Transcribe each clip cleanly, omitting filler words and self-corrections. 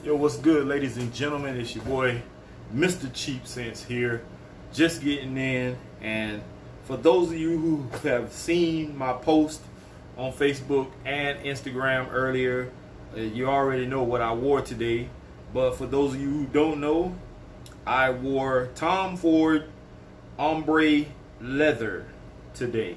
Yo, what's good, ladies and gentlemen? It's your boy, Mr. Cheap Sense here, just getting in. And for those of you who have seen my post on Facebook and Instagram earlier, you already know what I wore today. But for those of you who don't know, I wore Tom Ford Ombre leather today.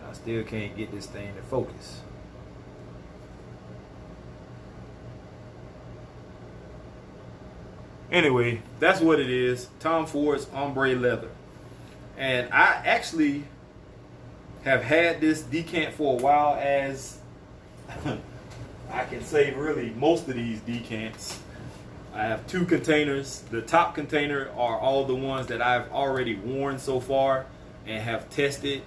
I still can't get this thing to focus. Anyway, that's what it is. Tom Ford's Ombre leather. And I actually have had this decant for a while, as I can say really most of these decants. I have two containers. The top container are all the ones that I've already worn so far and have tested.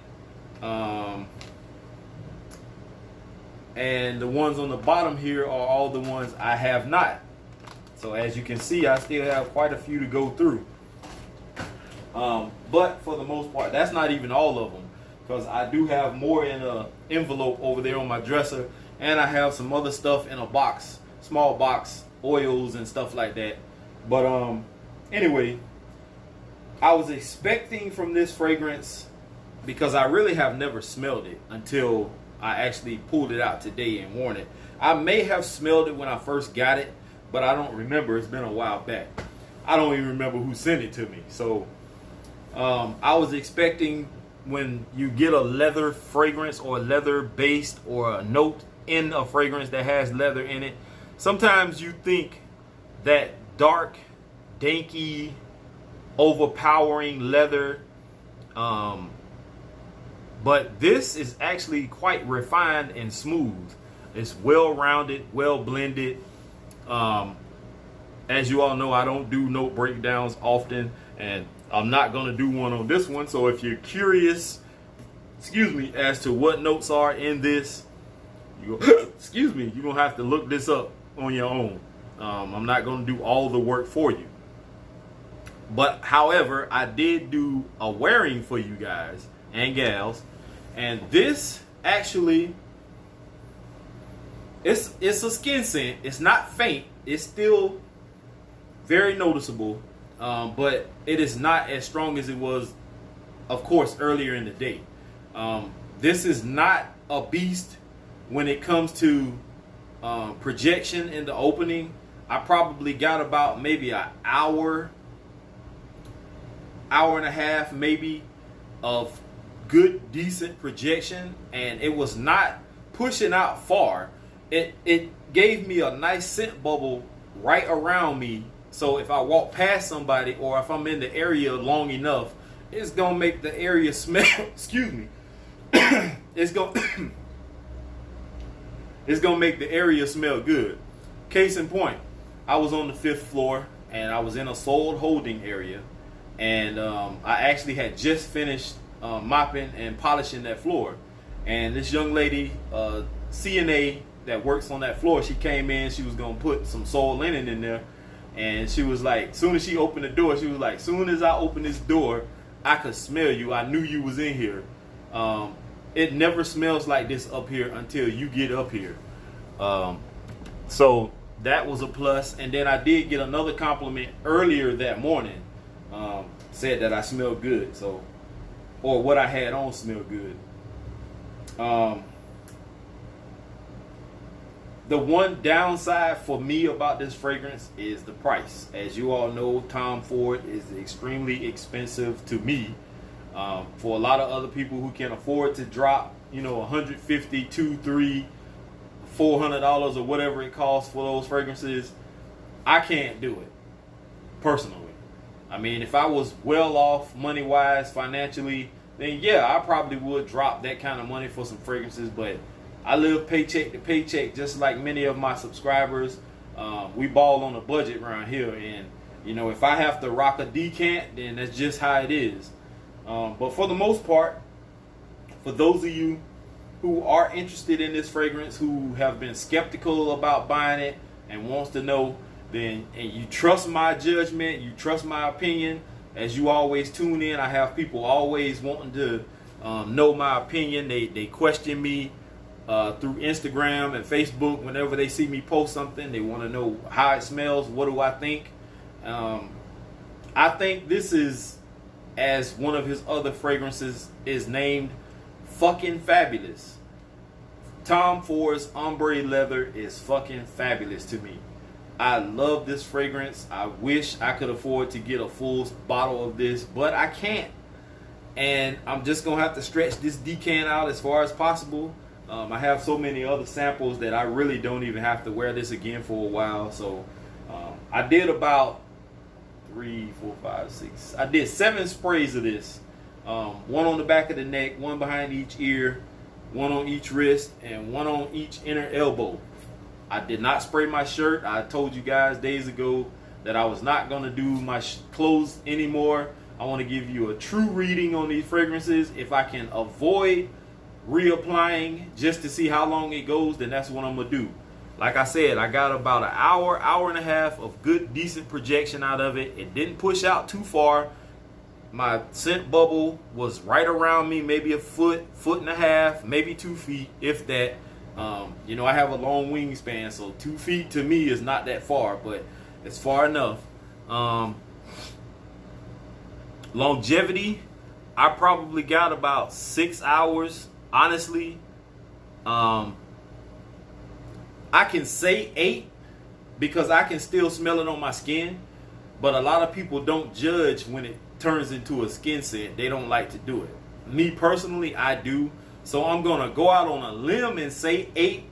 And the ones on the bottom here are all the ones I have not. So as you can see, I still have quite a few to go through. But for the most part, that's not even all of them, because I do have more in an envelope over there on my dresser, and I have some other stuff in a box, small box, oils and stuff like that. But anyway, I was expecting from this fragrance, because I really have never smelled it until I actually pulled it out today and worn it. I may have smelled it when I first got it, but I don't remember. It's been a while back. I don't even remember who sent it to me. So I was expecting, when you get a leather fragrance or leather based or a note in a fragrance that has leather in it, sometimes you think that dark, danky, overpowering leather, but this is actually quite refined and smooth. It's well-rounded, well-blended. As you all know, I don't do note breakdowns often, and I'm not going to do one on this one. So if you're curious, as to what notes are in this, you're going to have to look this up on your own. I'm not going to do all the work for you. But however, I did do a wearing for you guys and gals. And this actually, it's a skin scent. It's not faint. It's still very noticeable, but it is not as strong as it was, of course, earlier in the day. This is not a beast when it comes to projection in the opening. I probably got about maybe an hour and a half, maybe, of good, decent projection, and it was not pushing out far. It gave me a nice scent bubble right around me, so if I walk past somebody or if I'm in the area long enough, it's gonna make the area smell it's gonna make the area smell good. Case in point, I was on the 5th floor and I was in a sold holding area, and I actually had just finished mopping and polishing that floor, and this young lady, CNA that works on that floor, she came in. She was gonna put some soil linen in there, and she was like, soon as she opened the door, she was like, soon as I opened this door, I could smell you. I knew you was in here. It never smells like this up here until you get up here. So that was a plus. And then I did get another compliment earlier that morning, said that I smelled good. So, or what I had on smelled good. The one downside for me about this fragrance is the price. As you all know, Tom Ford is extremely expensive to me. For a lot of other people who can afford to drop, $150, $200, $300, $400 or whatever it costs for those fragrances, I can't do it personally. I mean, if I was well off money-wise, financially, then yeah, I probably would drop that kind of money for some fragrances. But I live paycheck to paycheck, just like many of my subscribers. We ball on a budget around here, and if I have to rock a decant, then that's just how it is. But for the most part, for those of you who are interested in this fragrance, who have been skeptical about buying it and wants to know, and you trust my judgment, you trust my opinion, as you always tune in, I have people always wanting to know my opinion. They question me through Instagram and Facebook. Whenever they see me post something, they want to know how it smells. What do I think? I think this is, as one of his other fragrances is named, fucking fabulous. Tom Ford's Ombre leather is fucking fabulous to me. I love this fragrance. I wish I could afford to get a full bottle of this, but I can't. And I'm just going to have to stretch this decant out as far as possible. I have so many other samples that I really don't even have to wear this again for a while. So I did about 3, 4, 5, 6. I did 7 sprays of this. One on the back of the neck, one behind each ear, one on each wrist, and one on each inner elbow. I did not spray my shirt. I told you guys days ago that I was not going to do my clothes anymore. I want to give you a true reading on these fragrances. If I can avoid reapplying just to see how long it goes, then that's what I'm going to do. Like I said, I got about an hour, hour and a half of good, decent projection out of it. It didn't push out too far. My scent bubble was right around me, maybe a foot, foot and a half, maybe 2 feet, if that. You know, I have a long wingspan, so 2 feet to me is not that far, but it's far enough. Longevity, I probably got about 6 hours, honestly. I can say 8 because I can still smell it on my skin, but a lot of people don't judge when it turns into a skin scent. They don't like to do it. Me personally, I do. So I'm going to go out on a limb and say 8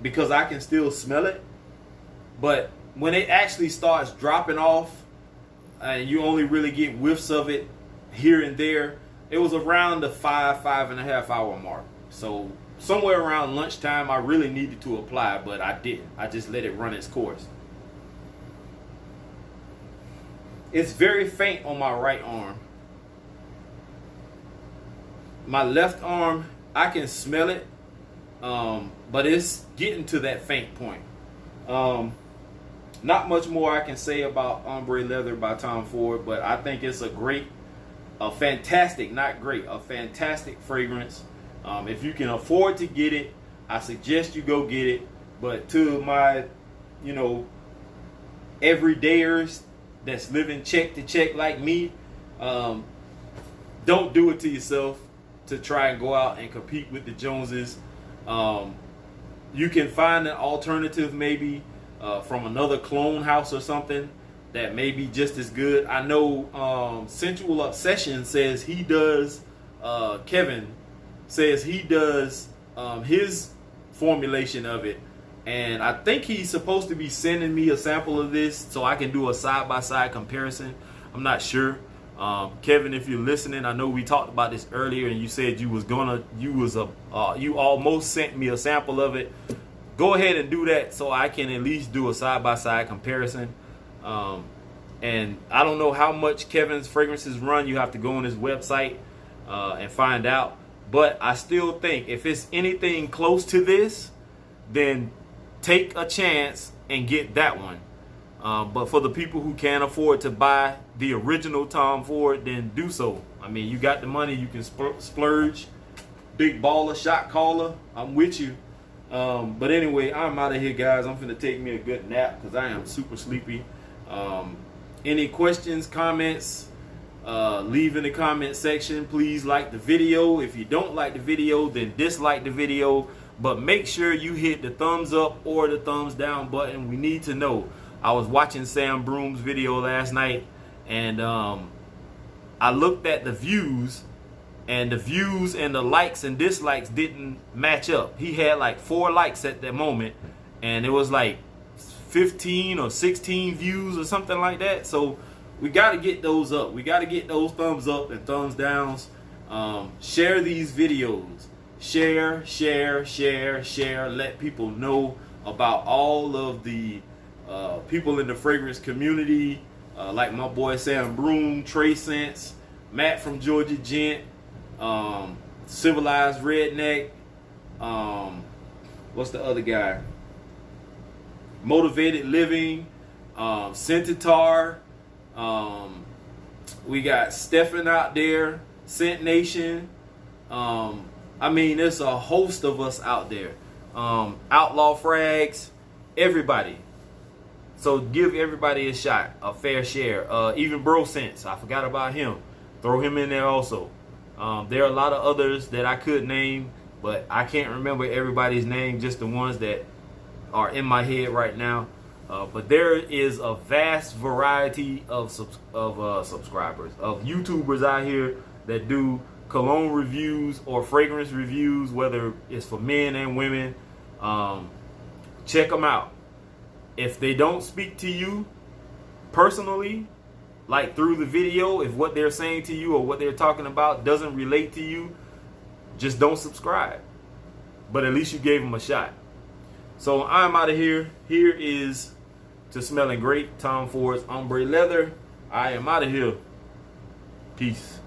because I can still smell it. But when it actually starts dropping off and you only really get whiffs of it here and there, it was around the 5.5 hour mark. So somewhere around lunchtime, I really needed to apply, but I didn't. I just let it run its course. It's very faint on my right arm. My left arm, I can smell it, but it's getting to that faint point. Not much more I can say about Ombre Leather by Tom Ford, but I think it's a fantastic, not great, a fantastic fragrance. If you can afford to get it, I suggest you go get it. But to my, everydayers that's living check to check like me, don't do it to yourself to try and go out and compete with the Joneses. You can find an alternative maybe from another clone house or something that may be just as good. I know Sensual Obsession says he does, Kevin says he does his formulation of it. And I think he's supposed to be sending me a sample of this so I can do a side-by-side comparison. I'm not sure. Kevin, if you're listening, I know we talked about this earlier, and you said you almost sent me a sample of it. Go ahead and do that so I can at least do a side-by-side comparison. And I don't know how much Kevin's fragrances run. You have to go on his website and find out. But I still think if it's anything close to this, then take a chance and get that one. But for the people who can't afford to buy the original Tom Ford, then do so. I mean, you got the money, you can splurge. Big baller, shot caller, I'm with you. But anyway, I'm out of here, guys. I'm finna take me a good nap because I am super sleepy. Any questions, comments, leave in the comment section. Please like the video. If you don't like the video, then dislike the video. But make sure you hit the thumbs up or the thumbs down button. We need to know. I was watching Sam Broom's video last night, and I looked at the views, and the views and the likes and dislikes didn't match up. He had like 4 likes at that moment, and it was like 15 or 16 views or something like that. So we got to get those up. We got to get those thumbs up and thumbs downs. Share these videos. Share. Let people know about all of the people in the fragrance community, like my boy Sam Broom, Trey Sense, Matt from Georgia Gent, Civilized Redneck, what's the other guy? Motivated Living, Centaur, We got Stefan out there, Scent Nation. I mean, there's a host of us out there. Outlaw Frags, everybody. So give everybody a shot, a fair share. Even Bro Sense, I forgot about him. Throw him in there also. There are a lot of others that I could name, but I can't remember everybody's name, just the ones that are in my head right now. But there is a vast variety of subscribers, of YouTubers out here that do cologne reviews or fragrance reviews, whether it's for men and women. Check them out. If they don't speak to you personally, like through the video, if what they're saying to you or what they're talking about doesn't relate to you, just don't subscribe. But at least you gave them a shot. So I'm out of here. Here is to Smelling Great, Tom Ford's Ombre Leather. I am out of here. Peace.